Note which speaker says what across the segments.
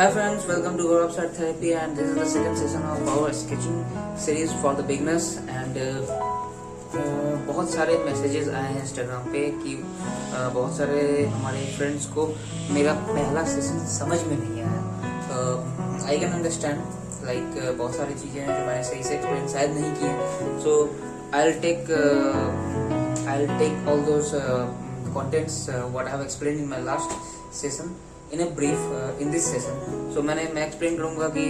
Speaker 1: Hi friends, welcome to Gaurav Art Therapy, and this is the second session of our sketching series for the beginners. And बहुत सारे messages आए हैं Instagram पे कि बहुत सारे हमारे फ्रेंड्स को मेरा पहला सेशन समझ में नहीं आया. आई कैन अंडरस्टैंड लाइक बहुत सारी चीज़ें हैं जो मैंने सही से एक्सप्लेन शायद नहीं की हैं. So I will take all those contents what I have explained in my last session in a brief in this session. So मैं explain करूँगा कि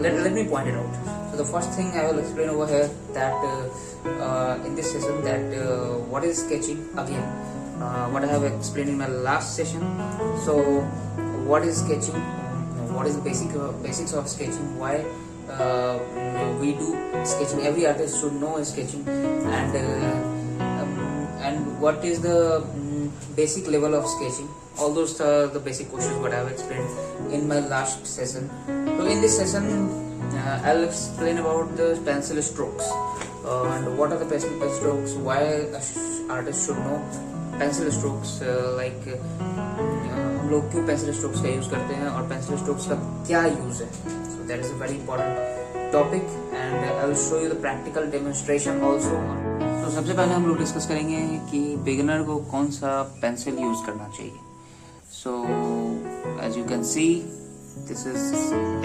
Speaker 1: let me point it out. So the first thing I will explain over here that in this session that what is sketching again, what I have explained in my last session. So what is sketching, what is the basics of sketching, why we do sketching, every artist should know sketching, and what is the basic level of sketching. All those the basic questions what I have explained in my last session. So in this session I'll explain about the pencil strokes and what are the pencil strokes, why an artist should know pencil strokes, like हम लोग क्यों pencil strokes का use करते हैं और pencil strokes का क्या use है. So that is a very important topic and I will show you the practical demonstration also. तो सबसे पहले हम लोग डिस्कस करेंगे कि बिगिनर को कौन सा पेंसिल यूज करना चाहिए. So as you can see this is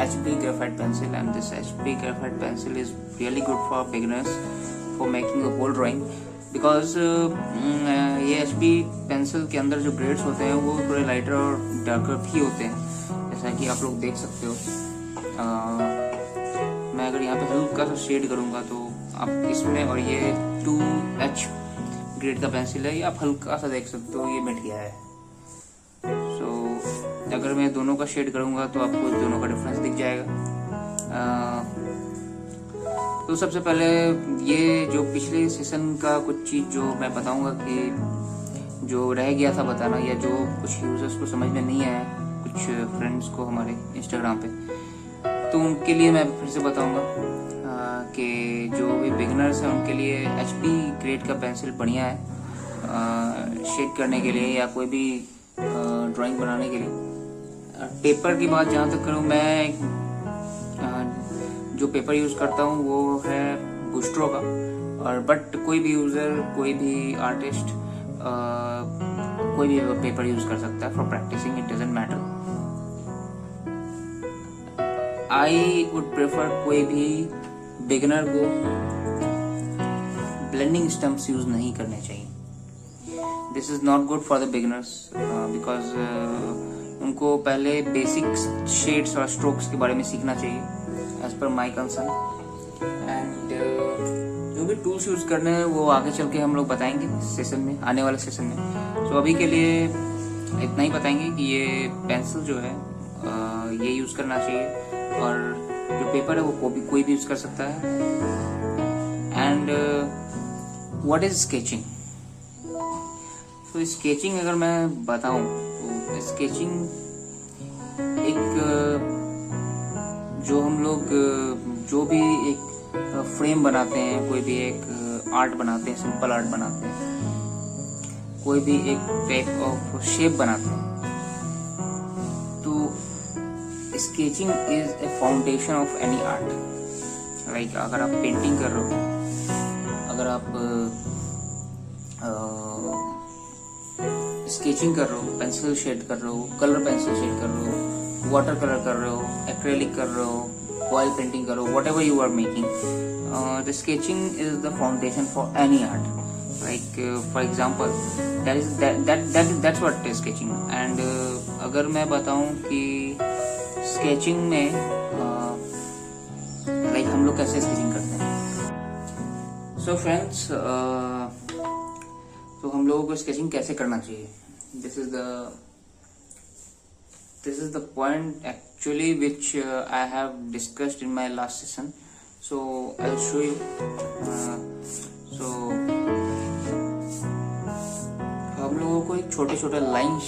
Speaker 1: HP graphite pencil and this HP graphite pencil is really good for beginners for making a whole drawing because ये HP पेंसिल के अंदर जो grades होते हैं वो थोड़े लाइटर और डार्कर भी होते हैं, जैसा कि आप लोग देख सकते हो. मैं अगर यहाँ पे हल्का सा शेड करूँगा तो आप इसमें, और ये 2H ग्रेड का पेंसिल है, ये आप हल्का सा देख सकते हो ये मिट गया है. सो अगर मैं दोनों का शेड करूँगा तो आपको दोनों का डिफरेंस दिख जाएगा. तो सबसे पहले ये जो पिछले सेशन का कुछ चीज़ जो मैं बताऊँगा कि जो रह गया था बताना, या जो कुछ यूजर्स को समझ में नहीं आया, कुछ फ्रेंड्स को हमारे इंस्टाग्राम पे, तो उनके लिए मैं फिर से बताऊंगा कि जो भी बिगिनर्स हैं उनके लिए HP ग्रेड का पेंसिल बढ़िया है शेड करने के लिए या कोई भी ड्राइंग बनाने के लिए. पेपर की बात जहाँ तक करूँ, मैं जो पेपर यूज़ करता हूँ वो है बुस्ट्रो का, और बट कोई भी यूज़र, कोई भी आर्टिस्ट कोई भी पेपर यूज़ कर सकता है for practising. It doesn't matter. I would prefer कोई भी बिगिनर को ब्लेंडिंग स्टम्प्स यूज नहीं करने चाहिए. This is not good for the beginners because उनको पहले बेसिक शेड्स और स्ट्रोक्स के बारे में सीखना चाहिए as per my concern. And जो भी टूल्स यूज करने हैं वो आगे चल के हम लोग बताएंगे सेशन में, आने वाले सेशन में. तो अभी के लिए इतना ही बताएंगे कि ये पेंसिल जो है ये यूज करना चाहिए, और जो पेपर है वो कोई भी यूज कर सकता है. And what is sketching. तो स्केचिंग अगर मैं बताऊं तो स्केचिंग एक जो हम लोग जो भी एक फ्रेम बनाते हैं, कोई भी एक आर्ट बनाते हैं, सिंपल आर्ट बनाते हैं, कोई भी एक टाइप ऑफ शेप बनाते हैं, तो sketching is a foundation of any art. Like अगर आप पेंटिंग कर रहे हो, अगर आप स्केचिंग कर रहे हो, पेंसिल शेड कर रहे हो, कलर पेंसिल शेड कर रहे हो, वाटर कलर कर रहे हो, एक्रेलिक कर रहे हो, ऑयल पेंटिंग कर रहे हो, whatever you are making, the sketching is the foundation for any art. Like for example, that's what is sketching. And अगर मैं बताऊं कि स्केचिंग में लाइक हम लोग कैसे स्केचिंग करते हैं. सो फ्रेंड्स, तो हम लोगों को स्केचिंग कैसे करना चाहिए. This is the point actually which I have discussed in my last session. So I will show you. So हम लोगों को एक छोटे छोटे लाइंस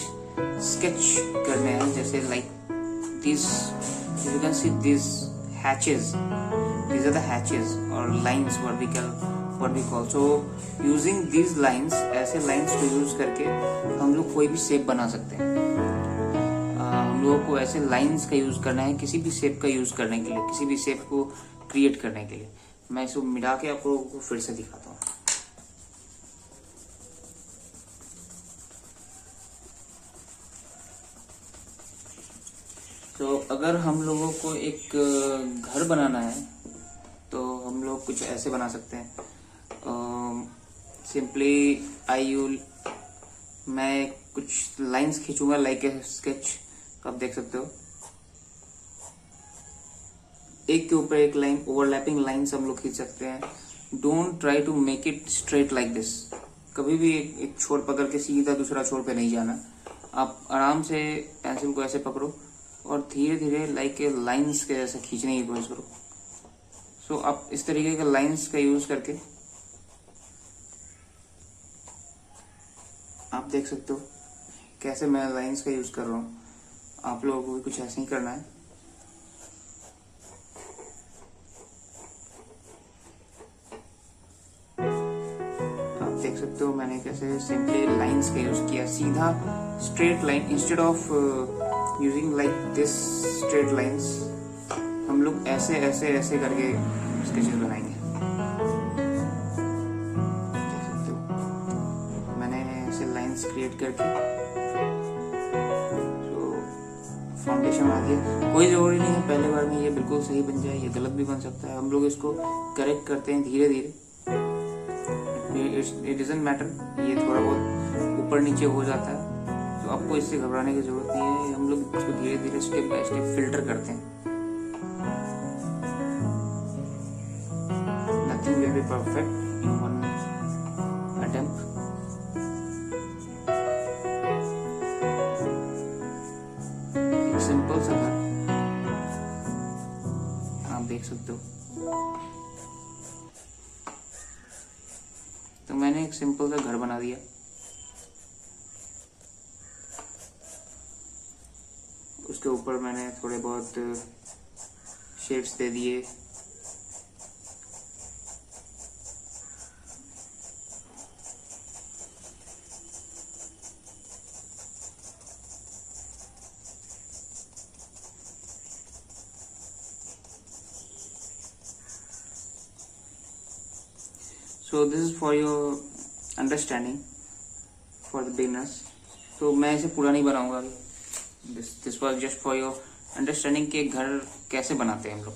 Speaker 1: स्केच करने हैं, जैसे like this you can see this hatches, these are the hatches or lines what we call. So using these lines, ऐसे lines को यूज करके हम लोग कोई भी शेप बना सकते हैं. हम लोगों को ऐसे लाइंस का यूज करना है किसी भी शेप का यूज करने के लिए, किसी भी शेप को क्रिएट करने के लिए। मैं इसको मिटा के आप लोगों को फिर से दिखाता हूँ। तो अगर हम लोगों को एक घर बनाना है तो हम लोग कुछ ऐसे बना सकते हैं। सिंपली मैं कुछ लाइंस खींचूंगा लाइक ए स्केच, आप देख सकते हो। एक के ऊपर एक लाइन, ओवरलैपिंग लाइंस हम लोग खींच सकते हैं। Don't try to make it straight like this. कभी भी एक छोर पकड़ के सीधा दूसरा छोर पे नहीं जाना। आप आराम से पेंसिल को ऐसे पकड़ो और धीरे धीरे लाइक ए लाइंस के जैसे खींचने की कोशिश करो। सो आप इस तरीके के लाइंस का यूज करके आप देख सकते हो कैसे मैं लाइंस का यूज कर रहा हूँ। आप लोगों को भी कुछ ऐसे ही करना है। आप देख सकते हो मैंने कैसे सिंपली लाइंस का यूज किया, सीधा straight line instead of using like this straight lines. हम लोग ऐसे ऐसे ऐसे करके स्केचेस बनाएंगे। देख सकते हो मैंने ऐसे लाइंस क्रिएट करके तो फाउंडेशन बना दिया। कोई जरूरी नहीं है पहले बार में ये बिल्कुल सही बन जाए, ये गलत भी बन सकता है। हम लोग इसको करेक्ट करते हैं धीरे धीरे। इट डजंट मैटर, ये थोड़ा बहुत ऊपर नीचे हो जाता है तो आपको इससे घबराने की जरूरत नहीं है। हम लोग इसको धीरे धीरे स्टेप बाय स्टेप फिल्टर करते हैं। Nothing will be perfect in one attempt. एक सिंपल सा घर आप देख सकते हो। तो मैंने एक सिंपल सा घर बना दिया। उसके ऊपर मैंने थोड़े बहुत शेड्स दे दिए। So this is for your understanding for the beginners. तो मैं इसे पूरा नहीं बनाऊंगा अभी। This was just for your understanding कि घर कैसे बनाते हैं हम लोग,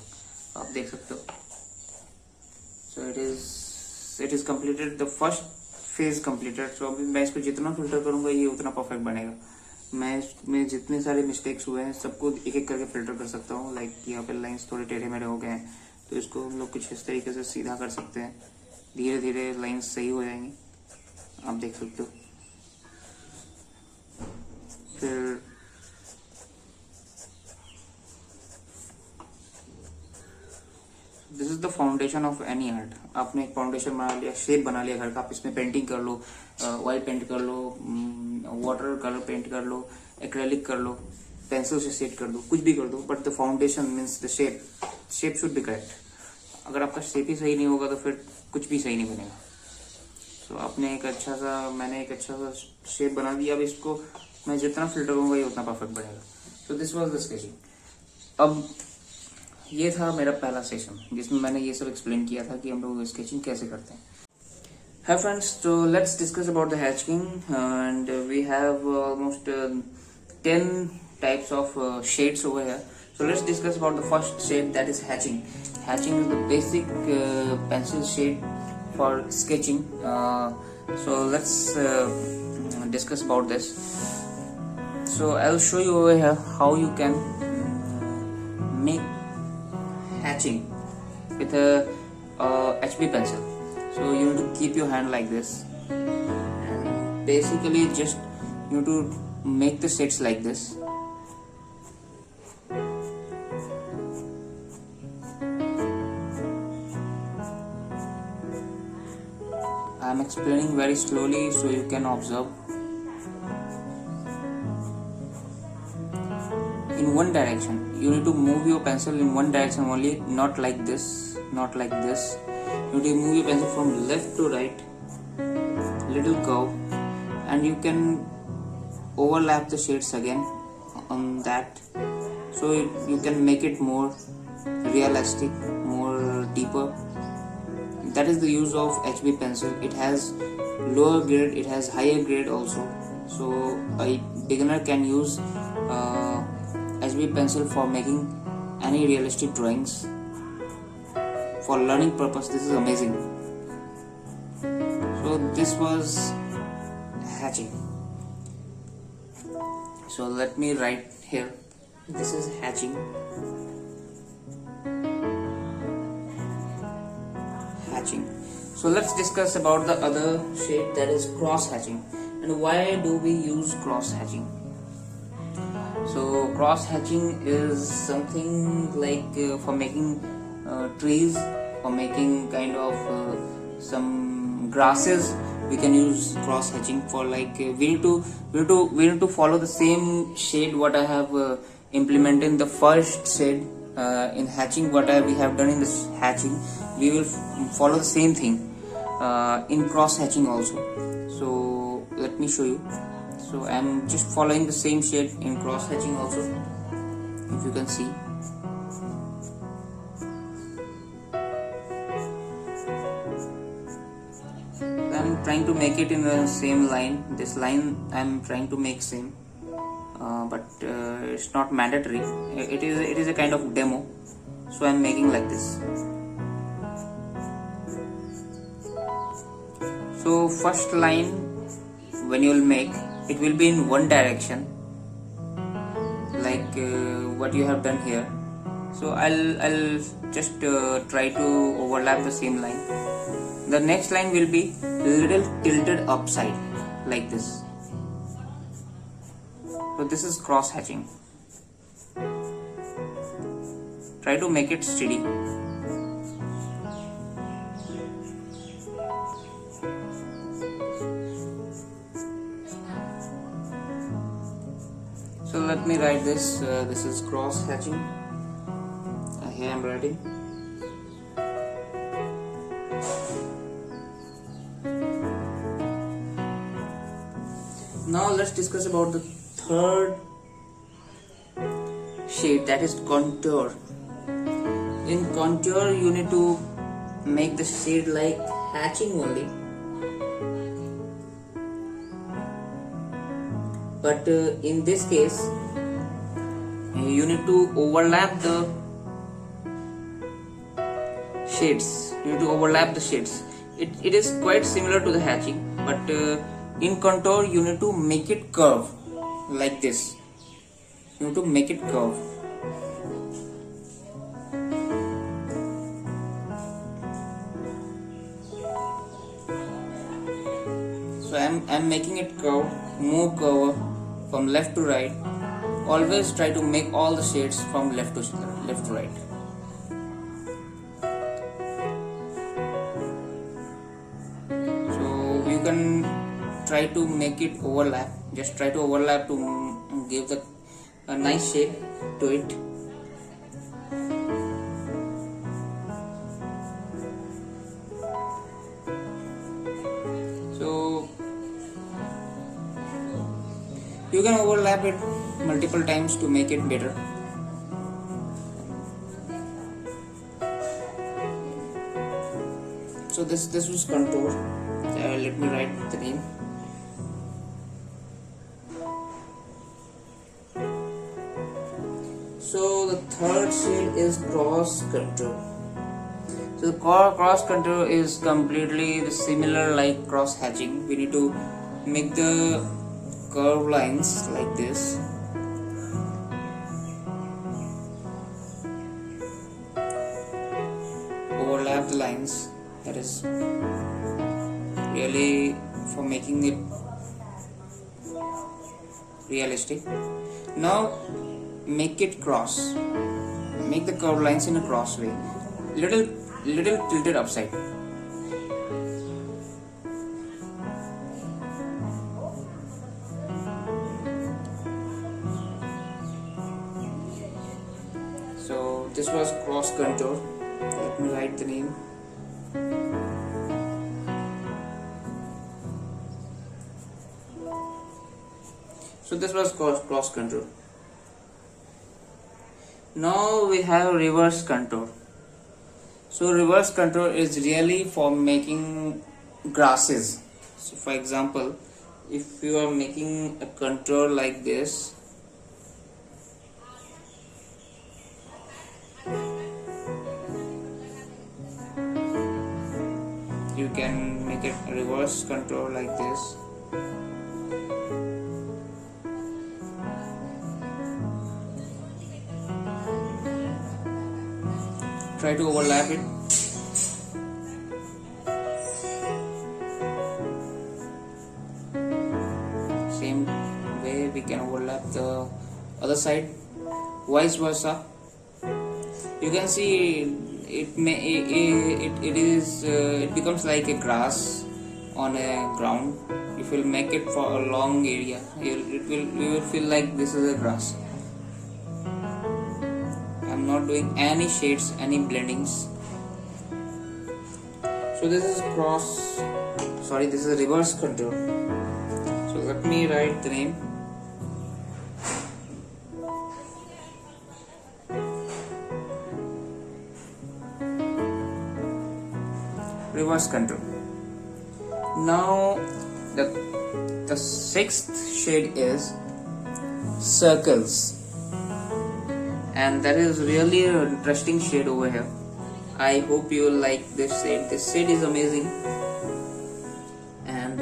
Speaker 1: आप देख सकते हो। So it is completed, the first phase completed. So अभी मैं इसको जितना फिल्टर करूंगा ये उतना परफेक्ट बनेगा। मैं इसमें जितने सारे मिस्टेक्स हुए हैं सबको एक एक करके फिल्टर कर सकता हूँ। लाइक यहाँ पे लाइंस थोड़े टेढ़े मेढ़े हो गए हैं तो इसको हम लोग कुछ इस तरीके से सीधा कर सकते हैं। धीरे धीरे लाइंस सही हो जाएंगी, आप देख सकते हो। फिर this is the foundation of any art. आपने एक फाउंडेशन बना लिया, शेप बना लिया घर का। आप इसमें पेंटिंग कर लो, ऑयल पेंट कर लो, वाटर कलर पेंट कर लो, एक्रेलिक कर लो, पेंसिल से सेट कर दो, कुछ भी कर दो, but the foundation means the shape should be correct. अगर आपका शेप ही सही नहीं होगा तो फिर कुछ भी सही नहीं बनेगा। तो मैंने एक अच्छा सा शेप बना दिया। अब इसको मैं जितना फिल्टर करूंगा ये उतना परफेक्ट बनेगा। तो दिस वाज द स्केचिंग। अब ये था मेरा पहला सेशन जिसमें मैंने ये सब एक्सप्लेन किया था कि हम लोग स्केचिंग कैसे करते हैं। हाय फ्रेंड्स, तो let's discuss about the hatching and we have almost 10 types of shades over here. So let's discuss about the first shade, that is hatching. Hatching is the basic pencil shade for sketching. So let's discuss about this. So I'll show you over here how you can make hatching with a HB pencil. So you need to keep your hand like this and basically just you need to make the shades like this. I am explaining very slowly so you can observe. In one direction, you need to move your pencil in one direction only, not like this, not like this. You need to move your pencil from left to right, little curve, and you can overlap the shades again on that, so you can make it more realistic, more deeper. That is the use of HB pencil. It has lower grade, it has higher grade also, so a beginner can use HB pencil for making any realistic drawings. For learning purpose, this is amazing. So this was hatching. So let me write here, this is hatching. So let's discuss about the other shade, that is cross hatching. And why do we use cross hatching? So cross hatching is something like for making trees, or making kind of some grasses. We can use cross hatching for like we need to follow the same shade what I have implemented in the first shade in hatching. What we have done in this hatching, we will follow the same thing in cross hatching also. So let me show you. So I am just following the same shade in cross hatching also, if you can see. I am trying to make it in the same line. This line I am trying to make same, but it's not mandatory. It is a kind of demo, so I am making like this. So first line when you will make, it will be in one direction, like what you have done here. So I'll just try to overlap the same line. The next line will be little tilted upside, like this. So this is cross hatching. Try to make it steady. So let me write this. This is cross hatching. Here I am writing. Now let's discuss about the third shade, that is contour. In contour you need to make the shade like hatching only, but in this case you need to overlap the shades. You need to overlap the shades. It is quite similar to the hatching, but in contour you need to make it curve like this. You need to make it curve. So I'm making it curve, move curve from left to right. Always try to make all the shades from left to right. So you can try to make it overlap. Just try to overlap to give a nice shape to it. So you can overlap it multiple times to make it better. So this was contour. Let me write the name. So the third shade is cross contour. So the cross contour is completely similar like cross hatching. We need to make the curve lines like this. Overlap the lines. That is really for making it realistic. Now make it cross. Make the curve lines in a cross way. Little tilted upside. So this was cross contour. Let me write the name. So this was cross contour. Now we have reverse contour. So reverse contour is really for making grasses. So for example, if you are making a contour like this, you can make it a reverse contour like this. Try to overlap it. Same way we can overlap the other side, vice versa. You can see it becomes like a grass on a ground. If you make it for a long area, you will feel like this is a grass. I'm not doing any shades, any blendings. So this is this is reverse contour. So let me write the name. Reverse contour. Now the sixth shade is circles, and that is really an interesting shade over here. I hope you will like this shade. This shade is amazing, and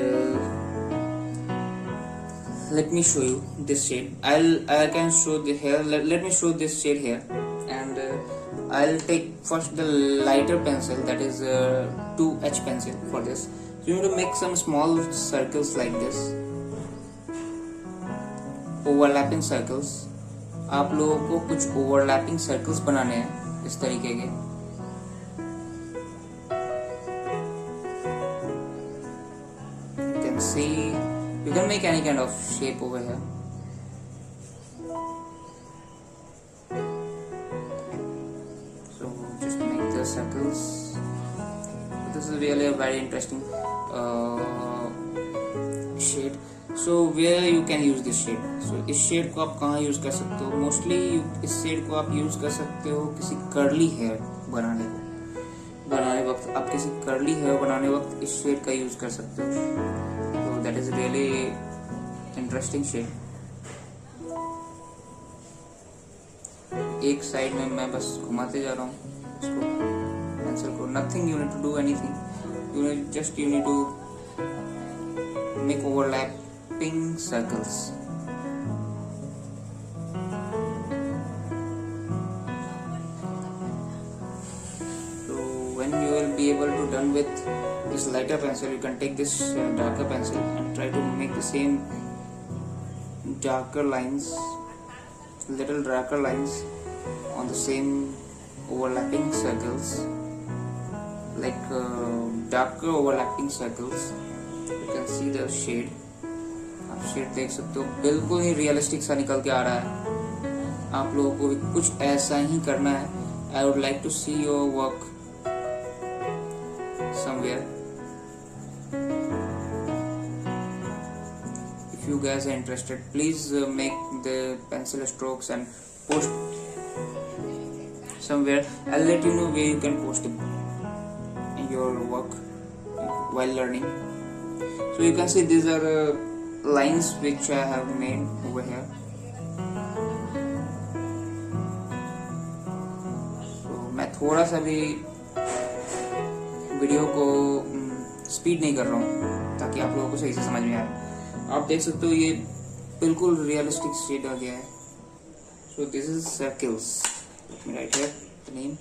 Speaker 1: let me show you this shade. I can show the here. Let me show this shade here, and I'll take first the lighter pencil, that is 2H pencil for this. So you need to make some small circles like this, overlapping circles. आप लोगों को कुछ overlapping circles बनाने हैं इस तरीके के. You can see, you can make any kind of shape over here. So just make the circles. This is really a very interesting shade. So where you can use this shade? So इस shade को आप कहाँ use कर सकते हो? Mostly इस shade को आप use कर सकते हो किसी curly hair बनाने वक्त. आप किसी curly hair बनाने वक्त इस shade का use कर सकते हो. So that is really interesting shade. एक साइड में मैं बस घुमाते जा रहा हूँ इसको, पेंसिल को. Nothing you need to do anything. You need to make overlapping circles. So when you will be able to done with this lighter pencil, you can take this darker pencil and try to make the same darker lines, little darker lines on the same overlapping circles, like darker overlapping circles. You can see the shade. आप shade देख सकते हो, बिल्कुल ही realistic सा निकल के आ रहा है. आप लोगों को भी कुछ ऐसा ही करना है. I would like to see your work somewhere. If you guys are interested, please make the pencil strokes and post somewhere. I'll let you know where you can post your work while learning. So you can see these are lines which I have made over here. So मैं थोड़ा सा भी video को speed नहीं कर रहा हूँ ताकि आप लोगों को सही से समझ में आए. आप देख सकते हो ये बिल्कुल रियलिस्टिक शेड आ गया है. So this is circles. Let me write here the name.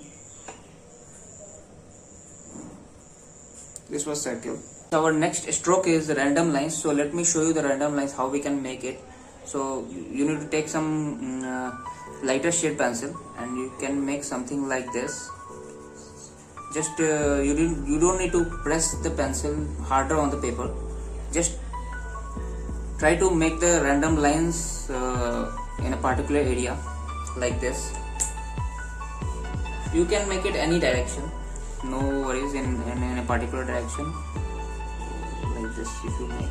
Speaker 1: This was circle. Our next stroke is the random lines. So let me show you the random lines, how we can make it. So you need to take some lighter shade pencil and you can make something like this. Just you don't need to press the pencil harder on the paper. Just try to make the random lines in a particular area like this. You can make it any direction, no worries, in a particular direction like this. If you make,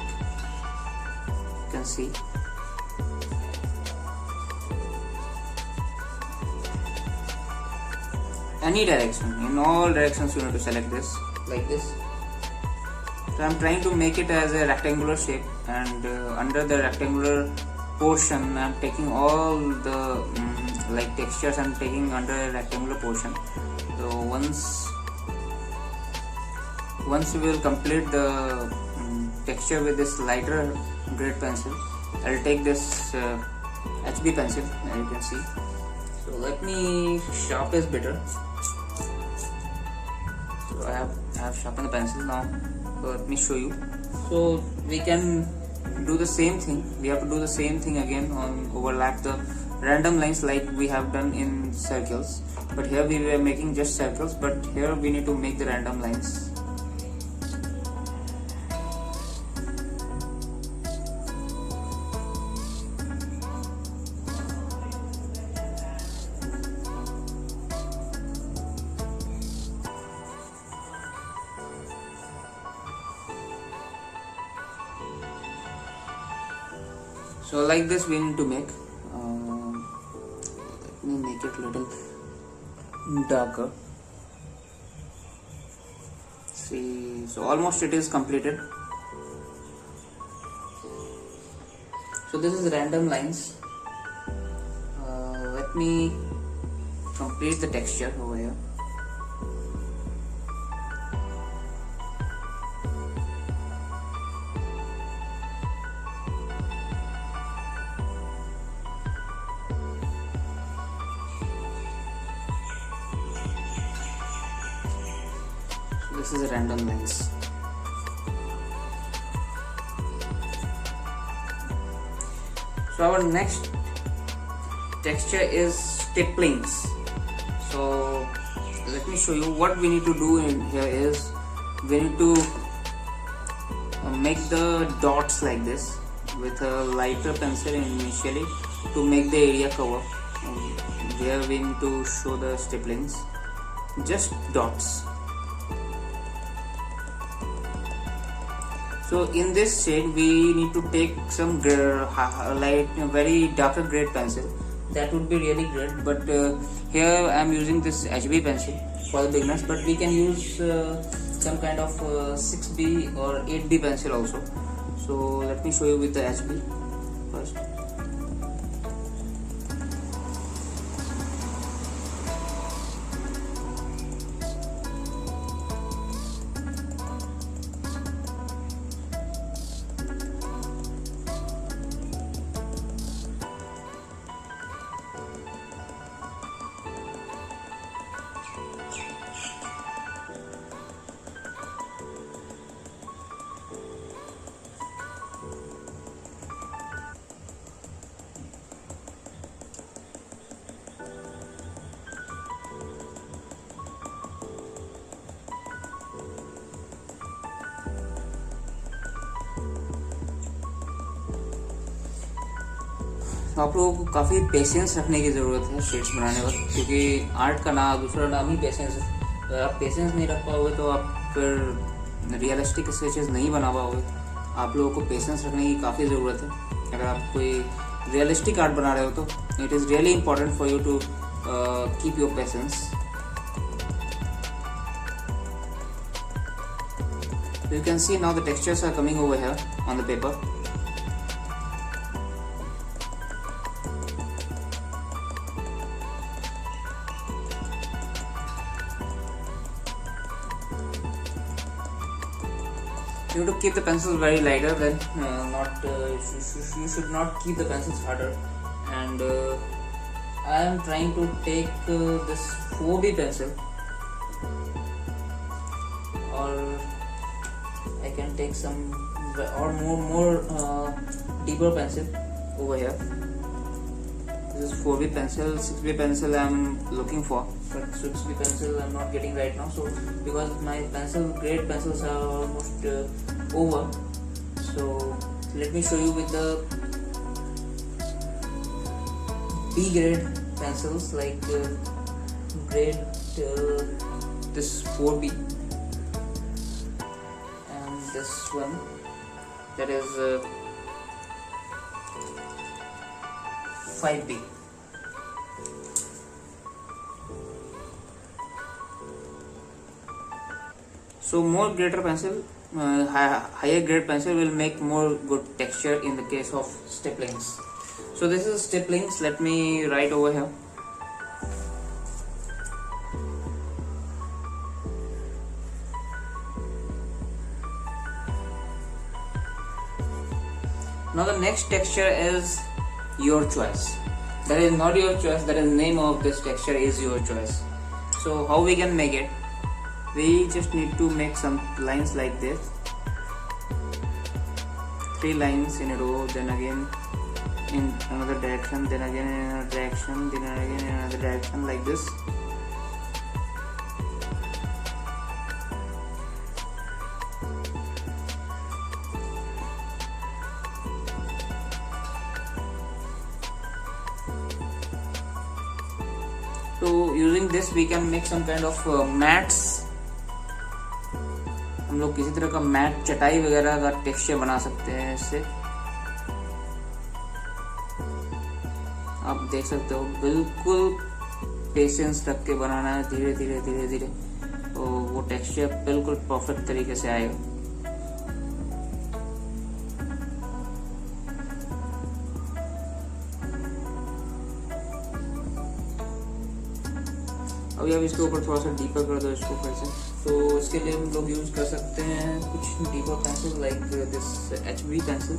Speaker 1: you can see. any direction. In all directions you need to select this like this. So I'm trying to make it as a rectangular shape, and under the rectangular portion I'm taking all the like textures I'm taking under a rectangular portion. So once we will complete the texture with this lighter grade pencil, I'll take this HB pencil, as you can see. So let me sharpen this better. So I have sharpened the pencil now. So let me show you. So we can do the same thing. We have to do the same thing again on overlap the random lines like we have done in circles. But here we were making just circles, but here we need to make the random lines. So like this we need to make. Let me make it a little darker. See, so almost it is completed. So this is random lines. Let me complete the texture over here. This is a random lines. So our next texture is stipplings. So let me show you what we need to do in here is we need to make the dots like this with a lighter pencil initially to make the area cover. Here we need to show the stipplings, just dots. So in this shade we need to take some light, very darker grade pencil. That would be really great, but here I am using this HB pencil for the beginners, but we can use some kind of 6B or 8B pencil also. So let me show you with the HB first. आप लोगों को काफ़ी patience रखने की ज़रूरत है shades बनाने वक्त, क्योंकि आर्ट का दूसरा नाम ही पेशेंस है। अगर आप पेशेंस नहीं रख पाओगे तो आप फिर रियलिस्टिक स्केचेस नहीं बना पाओगे। आप लोगों को पेशेंस रखने की काफ़ी ज़रूरत है। अगर आप कोई रियलिस्टिक आर्ट बना रहे हो तो it is really important for you to keep your patience. You can see now the textures are coming over here on the paper. You need to keep the pencils very lighter than you should not keep the pencils harder. And I am trying to take this 4B pencil, or I can take some or more deeper pencil over here. This is 4B pencil. 6B pencil I am looking for, but 6B pencil I am not getting right now. So because my grade pencils are almost over, so let me show you with the B grade pencils, like grade this 4B and this one, that is 5B. So more greater pencil, higher grade pencil will make more good texture in the case of stipplings. So this is stipplings. Let me write over here. Now the next texture is your choice. That is not your choice, that is name of this texture is your choice. So how we can make it? We just need to make some lines like this. 3 lines in a row, then again in another direction, then again in another direction, then again in another direction, like this. So using this we can make some kind of mats. हम लोग किसी तरह का mat चटाई वगैरह का texture बना सकते हैं इससे। आप देख सकते हो, बिल्कुल पेशेंस रख के बनाना है, धीरे धीरे धीरे धीरे, तो वो टेक्सचर बिल्कुल परफेक्ट तरीके से आएगा। अभी आप इसके ऊपर थोड़ा सा डीपर कर दो इसको फिर से। तो इसके लिए हम लोग यूज कर सकते हैं कुछ deeper pencil like this HB pencil.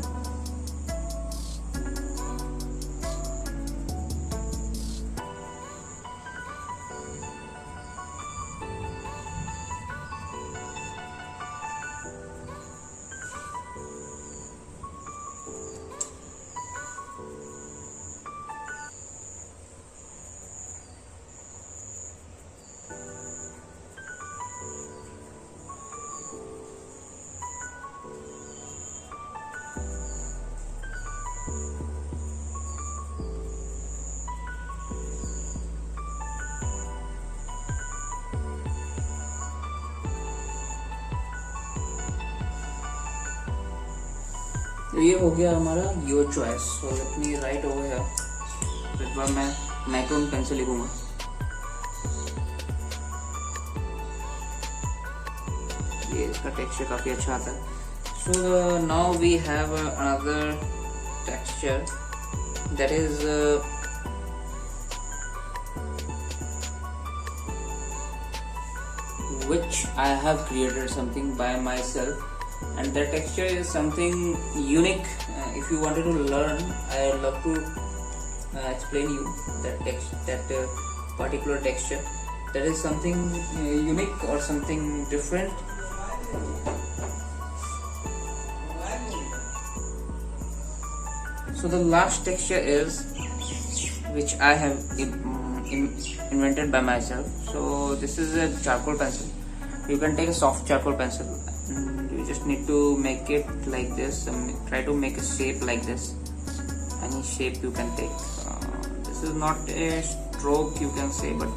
Speaker 1: तो ये हो गया हमारा your choice. So let me right over here. एक बार मैं मैक्रोन पेन से लिखूंगा। ये इसका टेक्सचर काफी अच्छा आता है। So now we have another texture that is which I have created something by myself, and that texture is something unique. If you wanted to learn, I would love to explain you that particular texture. That is something unique or something different. So the last texture is which I have invented by myself. So this is a charcoal pencil. You can take a soft charcoal pencil and you just need to make it like this. Try to make a shape like this. Any shape you can take. This is not a stroke you can say, but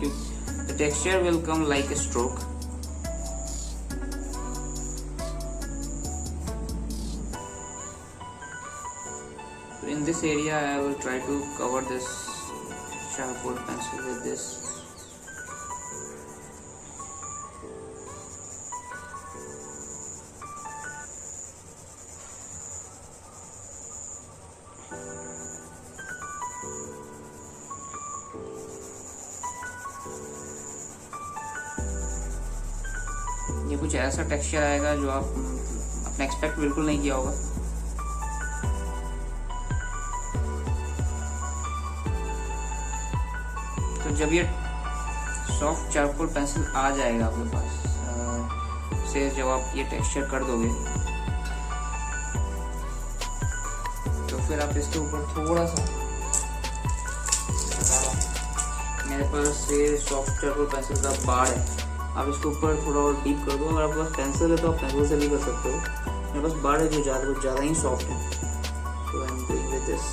Speaker 1: the texture will come like a stroke. So in this area I will try to cover this charcoal pencil with this. ये कुछ ऐसा texture आएगा जो आपने expect बिल्कुल नहीं किया होगा। तो जब ये सॉफ्ट चारकोल पेंसिल आ जाएगा आपके पास से, जब आप ये टेक्सचर कर दोगे तो फिर आप इसके ऊपर थोड़ा सा, मेरे पास ये सॉफ्ट चारकोल पेंसिल का बार है, आप इसके ऊपर थोड़ा और डीप कर दो। अगर आपके पास पेंसिल है तो आप पेंसिल से भी कर सकते हो। मेरे पास बार है जो ज़्यादा ही सॉफ्ट है, तो I am doing with this.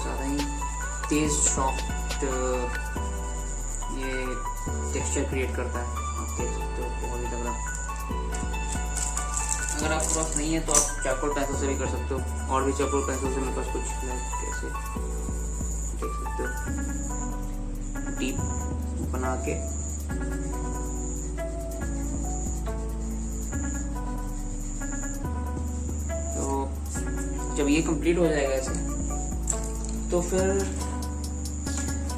Speaker 1: ज़्यादा ही तेज सॉफ्ट ये टेक्सचर क्रिएट करता है, आप देख सकते हो, बहुत ही तगड़ा। अगर आपके पास नहीं है तो आप चारकोल पेंसिल से भी कर सकते हो। और भी चारकोल पेंसिल से मेरे पास कुछ कैसे देख सकते हो। टीप बना के तो जब ये कंप्लीट हो जाएगा ऐसे, तो फिर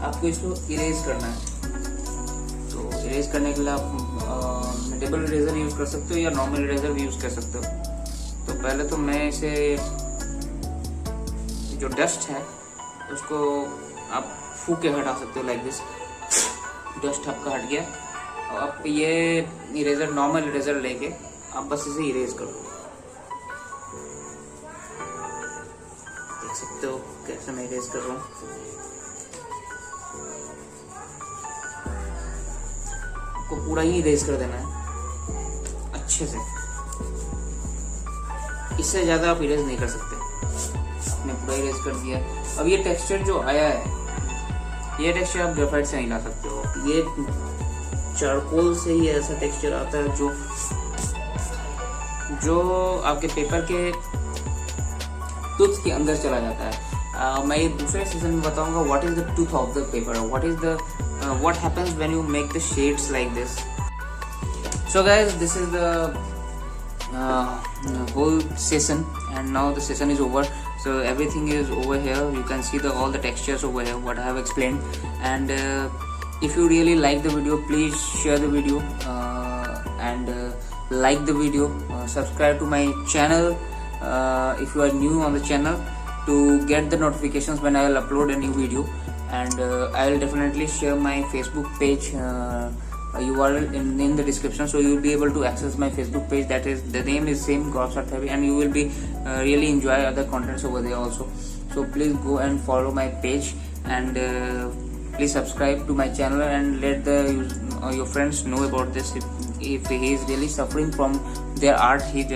Speaker 1: आपको इसको इरेज करना है। तो इरेज करने के लिए आप डबल इरेजर यूज कर सकते हो या नॉर्मल इरेजर भी यूज कर सकते हो। तो पहले तो मैं इसे जो डस्ट है उसको आप फूक के हटा सकते हो, लाइक दिस। डस्ट आपका हट गया। और आप ये इरेजर, नॉर्मल इरेजर लेके आप बस इसे इरेज करो। देख सकते हो कैसे मैं इरेज कर रहा हूँ। आपको पूरा ही इरेज कर देना है अच्छे से, इससे ज्यादा आप इरेज नहीं कर सकते। आपने पूरा इरेज कर दिया। अब ये टेक्सचर जो आया है, ये टेक्सचर आप ग्रेफाइट से नहीं ला सकते हो। ये चारकोल से ही ऐसा टेक्सचर आता है जो आपके पेपर के टूथ के अंदर चला जाता है। मैं ये दूसरे सेशन में बताऊंगा what is the tooth of the paper, what happens when you make the shades like this. So guys, this is the whole session, and now the session is over. So everything is over here. You can see all the textures over here what I have explained. And if you really like the video, please share the video and like the video. Subscribe to my channel if you are new on the channel to get the notifications when I will upload a new video. And I will definitely share my Facebook page URL in the description, so you will be able to access my Facebook page. That is, the name is same, Gauss Art Therapy, and you will be really enjoy other contents over there also. So please go and follow my page, and please subscribe to my channel and let your friends know about this. If he is really suffering from their art, he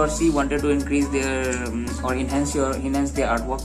Speaker 1: or she wanted to increase their or enhance their artwork,